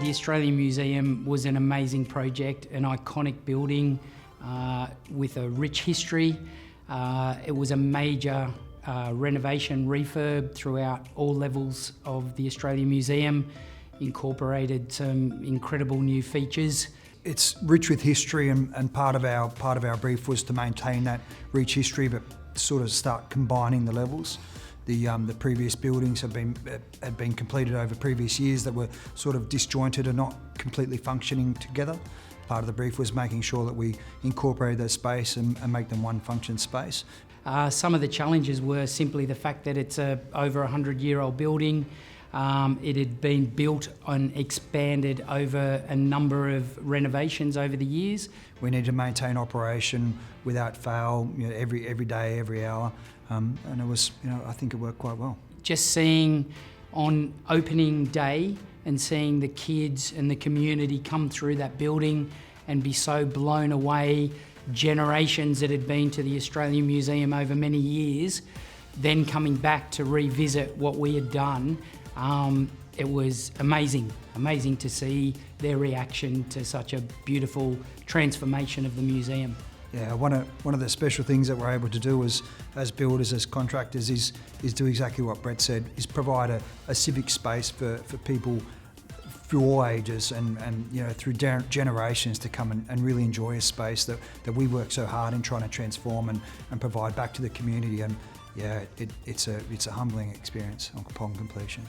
The Australian Museum was an amazing project, an iconic building with a rich history. It was a major renovation refurb throughout all levels of the Australian Museum, incorporated some incredible new features. It's rich with history, and part of our brief was to maintain that rich history, but sort of start combining the levels. The previous buildings had been completed over previous years that were sort of disjointed and not completely functioning together. Part of the brief was making sure that we incorporated that space and make them one function space. Some of the challenges were simply the fact that it's a over 100-year-old building. It had been built and expanded over a number of renovations over the years. We need to maintain operation without fail, every day, every hour, and it was, I think it worked quite well. Just seeing on opening day and seeing the kids and the community come through that building and be so blown away, generations that had been to the Australian Museum over many years, then coming back to revisit what we had done. It was amazing to see their reaction to such a beautiful transformation of the museum. Yeah, one of the special things that we're able to do as builders, as contractors, is do exactly what Brett said, is provide a civic space for people through all ages and through generations to come and really enjoy a space that we work so hard in trying to transform and provide back to the community. And yeah, it's a humbling experience upon completion.